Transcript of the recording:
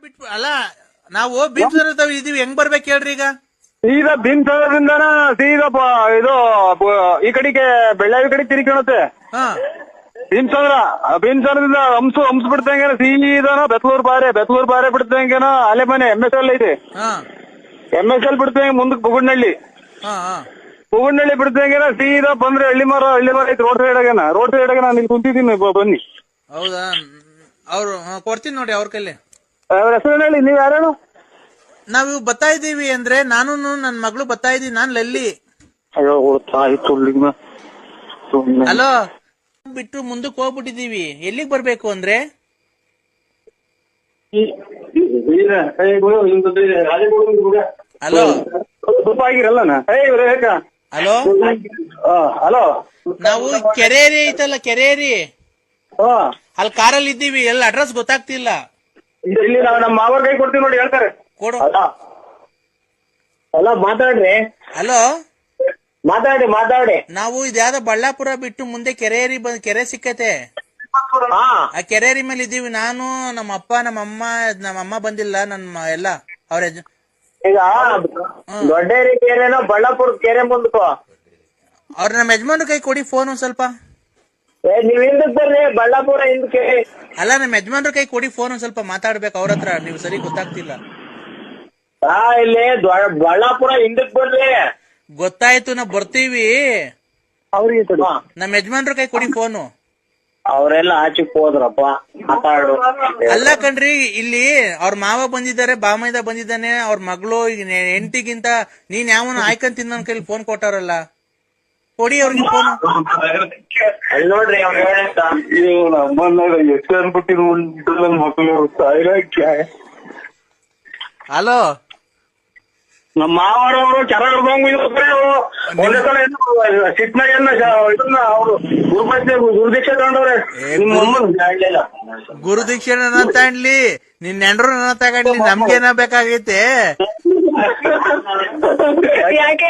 ಬಿಟ್ಟು ಅಲ್ಲ ನಾವು ಭೀಮಸಂದ್ರ ಇದೀವಿ, ಹೆಂಗ್ ಬರ್ಬೇಕು ಹೇಳ್ರಿ ಈಗ? ಸೀದಾ ಭೀಮಸಂದ್ರದಿಂದನ ಸೀದಾ ಇದು ಈ ಕಡೆಗೆ ಬೆಳ್ಳಾವಿ ಕಡೆ ತಿರ್ಕೊಳತ್ತೆ. ಹಾ ಭೀಮಸಂದ್ರದಿಂದ ಹಂಸ ಬಿಡ್ತಂಗೇನ ಸೀದಾನ ಬೆತ್ಲೂರ್ ಬಾರೆ ಬಿಡ್ತಂಗೇನ ಅಲೆಮನೆ MSL ಐತಿ. MSL ಬಿಡ್ತಂಗ ಮುಂದಕ್ಕೆ ಬುಗುಡ್ನಳ್ಳಿ ಬಿಡ್ತಂಗೇನ ಸೀದಾ ಬಂದ್ರೆ ಹಳ್ಳಿ ಮರ ಐತಿ. ರೋಡ್ ಸೈಡ್ ನಾನು ಇಲ್ಲಿ ಕುಂತಿದ್ದೀನಿ, ಬನ್ನಿ. ಹೌದಾ? ಅವ್ರು ಕೊಡ್ತೀನಿ ನೋಡಿ ಅವ್ರ ಕೈಲಿ. ಅವ್ರ ಹೆಸರು ಹೇಳಿ, ನೀವ್ ಯಾರೇನು? ನಾವ್ ಬರ್ತಾ ಇದೀವಿ ಅಂದ್ರೆ ನಾನು ನನ್ ಮಗಳು ಬರ್ತಾ ಇದೀವಿ. ನಾನ್ ಲಲ್ಲಿ. ಹಲೋ, ಬಿಟ್ಟು ಮುಂದಕ್ಕೆ ಹೋಗ್ಬಿಟ್ಟಿದೀವಿ. ಎಲ್ಲಿಗ್ ಬರ್ಬೇಕು ಅಂದ್ರೆ ಹಲೋ ಹಲೋ ಹಲೋ ನಾವು ಕೆರೇರಿ ಐತಲ್ಲ, ಕೆರೇರಿ ಅಲ್ಲಿ ಕಾರಲ್ಲಿ ಇದ್ದೀವಿ. ಎಲ್ಲ ಅಡ್ರೆಸ್ ಗೊತ್ತಾಗ್ತಿಲ್ಲ. ಇಲ್ಲಿ ನಾವು ನಮ್ಮ ಮಾವರ್ ಕೈ ಕೊಡ್ತೀವಿ ನೋಡಿ, ಹೇಳ್ತಾರೆ. ಕೊಡು. ಹಲೋ, ಮಾತಾಡ್ರಿ. ಹಲೋ, ಮಾತಾಡಿ. ನಾವು ಇದ್ಯಾವ್ದೋ ಬಳ್ಳಾಪುರ ಬಿಟ್ಟು ಮುಂದೆ ಕೆರೇರಿ ಕೆರೆ ಸಿಕ್ಕತೆ. ಆ ಕೆರೇರಿ ಮೇಲೆ ಇದ್ದೀವಿ. ನಾನು ನಮ್ಮ ಅಪ್ಪ ನಮ್ಮಮ್ಮ ಬಂದಿಲ್ಲ. ನನ್ನ ಎಲ್ಲ ಅವ್ರ ಈಗ ದೊಡ್ಡೇರಿ ಕೆರೆನೋ ಬಳ್ಳಾಪುರ ಕೆರೆ ಮುಂದಕ್ಕೋ. ಅವ್ರ ನಮ್ಮ ಯಜಮಾನ್ರ ಕೈ ಕೊಡಿ ಫೋನ್ ಒಂದ್ ಸ್ವಲ್ಪ. ನೀವ್ ಹಿಂದಕ್ ಬರ್ರಿ, ಬಳ್ಳಾಪುರ ಹಿಂದಕ್ಕೆ. ಅಲ್ಲ, ನಮ್ಮ ಯಜಮಾನ್ರ ಕೈ ಕೊಡಿ ಫೋನ್ ಒಂದ್ ಸ್ವಲ್ಪ ಮಾತಾಡ್ಬೇಕು ಅವ್ರ ಹತ್ರ. ನೀವು ಸರಿ ಗೊತ್ತಾಗ್ತಿಲ್ಲ. ಇಲ್ಲಿ ಬಳ್ಳಾಪುರ ಹಿಂದಕ್ ಬರ್ರಿ. ಗೊತ್ತಾಯ್ತು, ನಾವ್ ಬರ್ತೀವಿ. ಅವ್ರಿಗೆ ನಮ್ಮ ಯಜಮಾನ್ರ ಕೈ ಕೊಡಿ ಫೋನು. ಅವರೆಲ್ಲ ಆಚೆಕ್ ಹೋದ್ರಪ್ಪ, ಮಾತಾಡು. ಅಲ್ಲ ಕಣ್ರಿ, ಇಲ್ಲಿ ಅವ್ರ ಮಾವ ಬಂದಿದ್ದಾರೆ, ಬಾಮೈದ ಬಂದಿದ್ದಾನೆ, ಅವ್ರ ಮಗಳು ಹೆಂಡತಿಗಿಂತ ನೀನ್ ಯಾವನು ಆಯ್ಕಂತಿದ್ ನನ್ ಕೈಲಿ ಫೋನ್ ಕೊಟ್ಟಾರಲ್ಲ, ಕೊಡಿ ಅವ್ರಿಗೆ ಫೋನು. ಅಲ್ಲಿ ನೋಡ್ರಿ, ಎಷ್ಟು ಅನ್ಬಿಟ್ಟಿದ್ರು ನನ್ನ ಮಕ್ಕಳು. ಹಲೋ, ನಮ್ಮ ಮಾವರವರು ಒಂದೇ ಸಲ ಸಿಟ್ನಾಗ ಇದನ್ನ ಅವರು ಗುರುದೀಕ್ಷೆ ತಗೊಂಡವ್ರೆ. ಗುರು ದೀಕ್ಷೆ ನನ್ನ ತಗೊಂಡ್ಲಿ, ನಿನ್ ನೆಂಡ್ರು ನನ್ನ ತಗೊಂಡ್ಲಿ, ನಮ್ಗೇನ ಬೇಕಾಗೈತೆ? ಯಾಕೆ